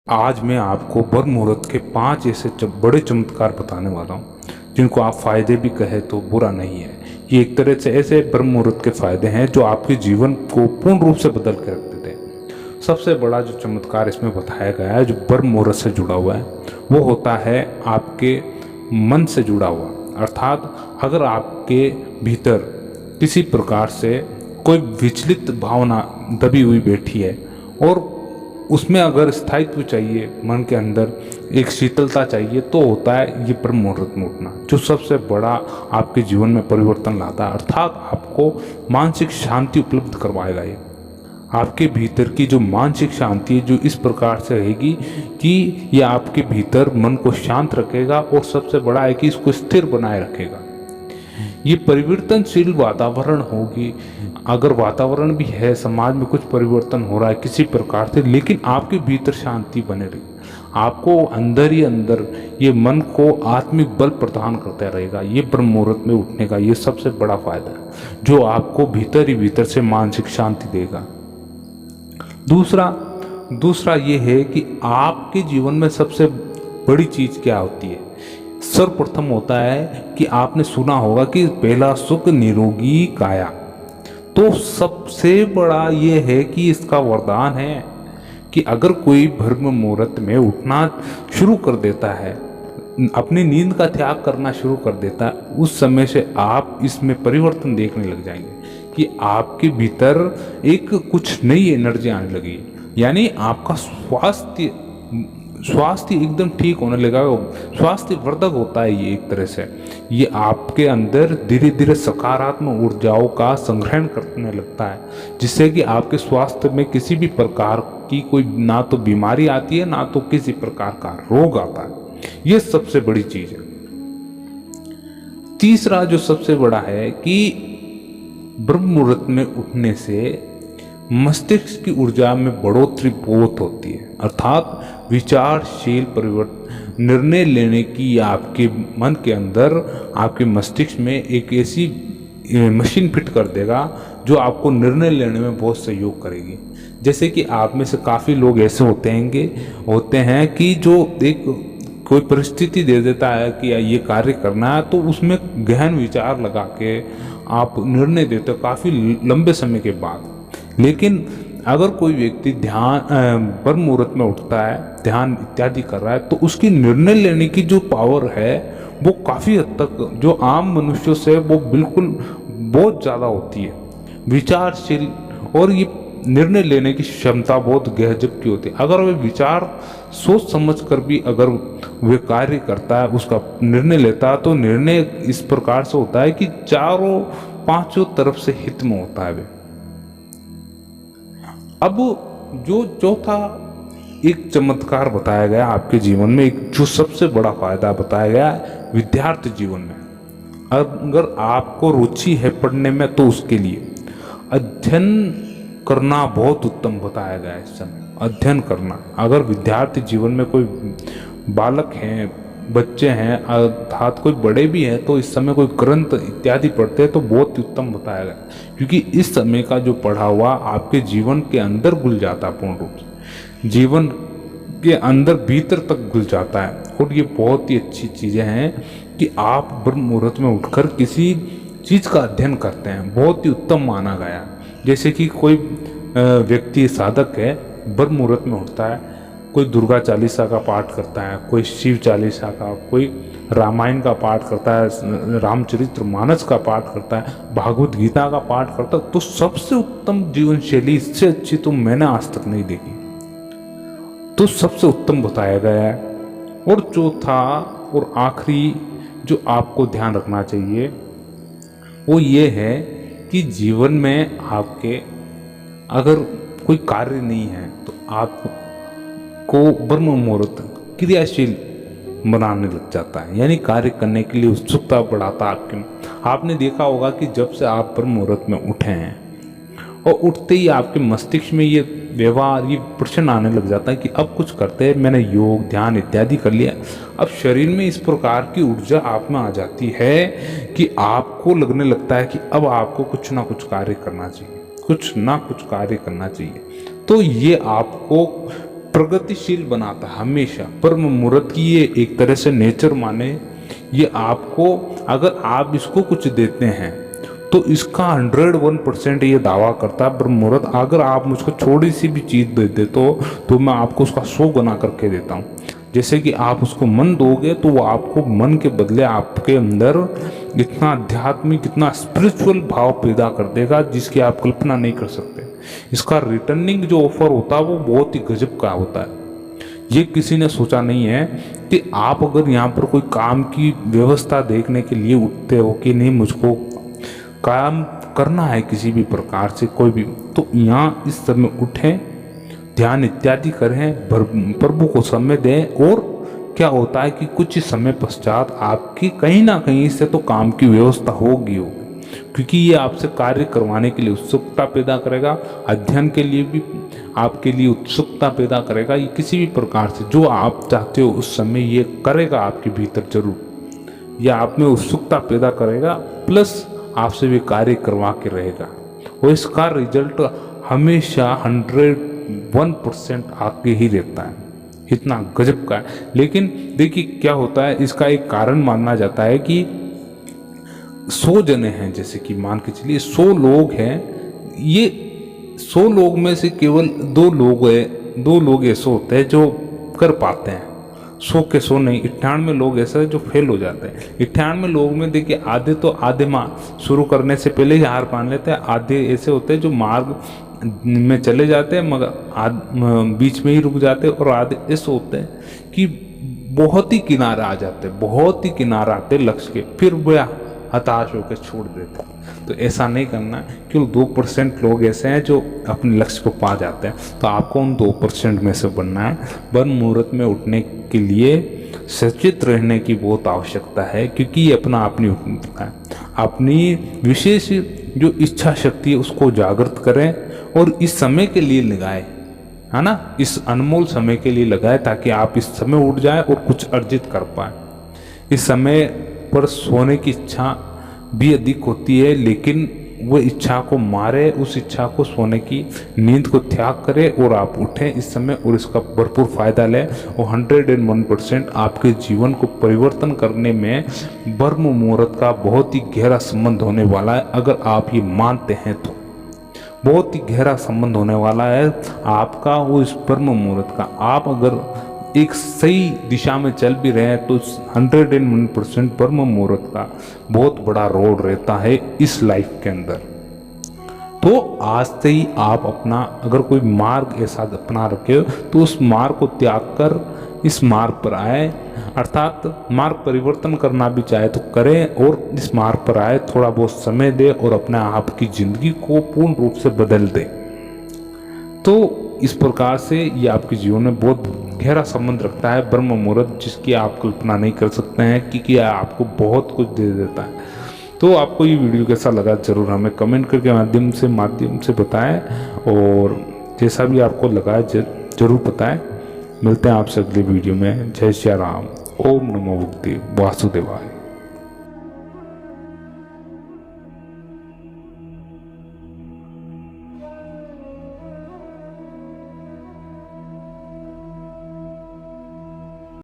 आज मैं आपको ब्रह्म मुहूर्त के 5 ऐसे बड़े चमत्कार बताने वाला हूँ जिनको आप फायदे भी कहे तो बुरा नहीं है। ये एक तरह से ऐसे ब्रह्म मुहूर्त के फायदे हैं जो आपके जीवन को पूर्ण रूप से बदल के रख देते हैं। सबसे बड़ा जो चमत्कार इसमें बताया गया है जो ब्रह्म मुहूर्त से जुड़ा हुआ है वो होता है आपके मन से जुड़ा हुआ। अर्थात अगर आपके भीतर किसी प्रकार से कोई विचलित भावना दबी हुई बैठी है और उसमें अगर स्थायित्व चाहिए, मन के अंदर एक शीतलता चाहिए, तो होता है ये ब्रह्म मुहूर्त में उठना जो सबसे बड़ा आपके जीवन में परिवर्तन लाता है। अर्थात आपको मानसिक शांति उपलब्ध करवाएगा। ये आपके भीतर की जो मानसिक शांति है जो इस प्रकार से रहेगी कि ये आपके भीतर मन को शांत रखेगा और सबसे बड़ा है कि इसको स्थिर बनाए रखेगा। ये परिवर्तनशील वातावरण होगी। अगर वातावरण भी है, समाज में कुछ परिवर्तन हो रहा है किसी प्रकार से, लेकिन आपके भीतर शांति बने रही, आपको अंदर ही अंदर ये मन को आत्मिक बल प्रदान करता रहेगा। ये ब्रह्म मुहूर्त में उठने का ये सबसे बड़ा फायदा है जो आपको भीतर ही भीतर से मानसिक शांति देगा। दूसरा ये है कि आपके जीवन में सबसे बड़ी चीज क्या होती है। सर्वप्रथम होता है कि आपने सुना होगा कि पहला सुख निरोगी काया। तो सबसे बड़ा ये है कि इसका वरदान है कि अगर कोई ब्रह्म मुहूर्त में उठना शुरू कर देता है, अपनी नींद का त्याग करना शुरू कर देता है, उस समय से आप इसमें परिवर्तन देखने लग जाएंगे कि आपके भीतर एक कुछ नई एनर्जी आने लगी। यानी आपका स्वास्थ्य एकदम ठीक होने लगा। स्वास्थ्य वर्धक होता है ये एक तरह से। ये आपके अंदर धीरे धीरे सकारात्मक ऊर्जाओं का संग्रहण करने लगता है जिससे कि आपके स्वास्थ्य में किसी भी प्रकार की कोई ना तो बीमारी आती है ना तो किसी प्रकार का रोग आता है। ये सबसे बड़ी चीज है। तीसरा जो सबसे बड़ा है कि ब्रह्म मुहूर्त में उठने से मस्तिष्क की ऊर्जा में बढ़ोतरी बहुत होती है। अर्थात विचारशील परिवर्तन, निर्णय लेने की आपके मन के अंदर आपके मस्तिष्क में एक ऐसी मशीन फिट कर देगा जो आपको निर्णय लेने में बहुत सहयोग करेगी। जैसे कि आप में से काफ़ी लोग ऐसे होते हैं कि जो एक कोई परिस्थिति दे देता है कि ये कार्य करना है तो उसमें गहन विचार लगा के आप निर्णय देते हो काफ़ी लंबे समय के बाद। लेकिन अगर कोई व्यक्ति ब्रह्म मुहूर्त में उठता है, ध्यान इत्यादि कर रहा है, तो उसकी निर्णय लेने की जो पावर है वो काफ़ी हद तक जो आम मनुष्यों से वो बिल्कुल बहुत ज़्यादा होती है, विचारशील, और ये निर्णय लेने की क्षमता बहुत गजब की होती है। अगर वह विचार सोच समझ कर भी अगर वे कार्य करता है, उसका निर्णय लेता है, तो निर्णय इस प्रकार से होता है कि चारों पांचों तरफ से हित में होता है वे। अब जो चौथा एक चमत्कार बताया गया आपके जीवन में, एक जो सबसे बड़ा फायदा बताया गया विद्यार्थी जीवन में। अगर आपको रुचि है पढ़ने में तो उसके लिए अध्ययन करना बहुत उत्तम बताया गया है। इस समय अध्ययन करना, अगर विद्यार्थी जीवन में कोई बालक हैं, बच्चे हैं, अर्थात कोई बड़े भी हैं, तो इस समय कोई ग्रंथ इत्यादि पढ़ते हैं तो बहुत उत्तम बताया गया, क्योंकि इस समय का जो पढ़ा हुआ आपके जीवन के अंदर घुल जाता है, पूर्ण रूप से जीवन के अंदर भीतर तक घुल जाता है। और ये बहुत ही अच्छी चीज़ें हैं कि आप ब्रह्म मुहूर्त में उठकर किसी चीज़ का अध्ययन करते हैं, बहुत ही उत्तम माना गया। जैसे कि कोई व्यक्ति साधक है, ब्रह्म मुहूर्त में उठता है, कोई दुर्गा चालीसा का पाठ करता है, कोई शिव चालीसा का, कोई रामायण का पाठ करता है, रामचरित्र मानस का पाठ करता है, भागवत गीता का पाठ करता है, तो सबसे उत्तम जीवन शैली, इससे अच्छी तो मैंने आज तक नहीं देखी। तो सबसे उत्तम बताया गया है। और चौथा और आखिरी जो आपको ध्यान रखना चाहिए वो ये है कि जीवन में आपके अगर कोई कार्य नहीं है तो आपको ब्रह्म मुहूर्त क्रियाशील बनाने लग जाता है, यानी कार्य करने के लिए उत्सुकता बढ़ाता है आपने देखा होगा कि जब से आप ब्रह्म मुहूर्त में उठे हैं और उठते ही आपके मस्तिष्क में ये व्यवहार, ये प्रश्न आने लग जाता है कि अब कुछ करते हैं, मैंने योग ध्यान इत्यादि कर लिया, अब शरीर में इस प्रकार की ऊर्जा आप में आ जाती है कि आपको लगने लगता है कि अब आपको कुछ ना कुछ कार्य करना चाहिए, कुछ ना कुछ कार्य करना चाहिए। तो ये आपको प्रगतिशील बनाता है हमेशा। ब्रह्म मुहूर्त की ये एक तरह से नेचर माने, ये आपको अगर आप इसको कुछ देते हैं तो इसका 101% ये दावा करता है ब्रह्म मुहूर्त, अगर आप मुझको थोड़ी सी भी चीज़ दे दे तो मैं आपको उसका 100 गुना करके देता हूँ। जैसे कि आप उसको मन दोगे तो वो आपको मन के बदले आपके अंदर इतना आध्यात्मिक, इतना स्पिरिचुअल भाव पैदा कर देगा जिसकी आप कल्पना नहीं कर सकते। इसका रिटर्निंग जो ऑफर होता है वो बहुत ही गजब का होता है। ये किसी ने सोचा नहीं है कि आप अगर यहाँ पर कोई काम की व्यवस्था देखने के लिए उठते हो कि नहीं मुझको काम करना है किसी भी प्रकार से कोई भी, तो यहाँ इस समय उठें, ध्यान इत्यादि करें, प्रभु को समय दें, और क्या होता है कि कुछ समय पश्चात आपकी कहीं ना कहीं से तो काम की व्यवस्था होगी, क्योंकि ये आपसे कार्य करवाने के लिए उत्सुकता पैदा करेगा, अध्ययन के लिए भी आपके लिए उत्सुकता पैदा करेगा। ये किसी भी प्रकार से जो आप चाहते हो उस समय ये करेगा आपके भीतर जरूर, या आप में उत्सुकता पैदा करेगा, प्लस आपसे भी कार्य करवा के रहेगा, और इसका रिजल्ट हमेशा 101% आगे ही रहता है। इतना गजब का है। लेकिन देखिए क्या होता है, इसका एक कारण माना जाता है कि 100 जने हैं, जैसे कि मान के चलिए 100 लोग हैं, ये 100 लोग में से केवल 2 लोग ऐसे होते हैं जो कर पाते हैं। 100 के 100 नहीं, 98 लोग ऐसे हैं जो फेल हो जाते हैं। 98 लोग में देखिए आधे शुरू करने से पहले ही हार मान लेते हैं, आधे ऐसे होते हैं जो मार्ग में चले जाते हैं मगर बीच में ही रुक जाते हैं, और आधे ऐसे होते हैं कि बहुत ही किनारे आ जाते हैं, बहुत ही किनारे आते लक्ष्य के, फिर वह हताश होकर छोड़ देते हैं। तो ऐसा नहीं करना है। केवल 2% लोग ऐसे हैं जो अपने लक्ष्य को पा जाते हैं, तो आपको उन 2% में से बनना है। ब्रह्म मुहूर्त में उठने के लिए सचेत रहने की बहुत आवश्यकता है, क्योंकि ये अपना आप नहीं उठता है। अपनी विशेष जो इच्छा शक्ति है उसको जागृत करें और इस समय के लिए लगाएं, है ना, इस अनमोल समय के लिए लगाएं, ताकि आप इस समय उठ जाएं और कुछ अर्जित कर पाएं। इस समय पर सोने की इच्छा भी अधिक होती है, लेकिन वो इच्छा को मारे, उस इच्छा को, सोने की नींद को त्याग करें और आप उठें इस समय और इसका भरपूर फायदा लें। और 101% आपके जीवन को परिवर्तन करने में ब्रह्म मुहूर्त का बहुत ही गहरा संबंध होने वाला है। अगर आप ये मानते हैं तो बहुत ही गहरा संबंध होने वाला है आपका वो इस ब्रह्म मुहूर्त का। आप अगर एक सही दिशा में चल भी रहे हैं तो 101% ब्रह्म मुहूर्त का बहुत बड़ा रोल रहता है इस लाइफ के अंदर। तो आज से ही आप अपना अगर कोई मार्ग ऐसा अपना रखे हो तो उस मार्ग को त्याग कर इस मार्ग पर आए, अर्थात मार्ग परिवर्तन करना भी चाहे तो करें और इस मार्ग पर आए, थोड़ा बहुत समय दे और अपने आप की जिंदगी को पूर्ण रूप से बदल दे। तो इस प्रकार से ये आपके जीवन में बहुत गहरा संबंध रखता है ब्रह्म मुहूर्त, जिसकी आप कल्पना नहीं कर सकते हैं, क्योंकि आपको बहुत कुछ दे देता है। तो आपको ये वीडियो कैसा लगा जरूर हमें कमेंट करके माध्यम से बताएं, और जैसा भी आपको लगा जरूर बताएं। मिलते हैं आपसे अगले वीडियो में। जय श्री राम। ओम नमो भगवते वासुदेवाय।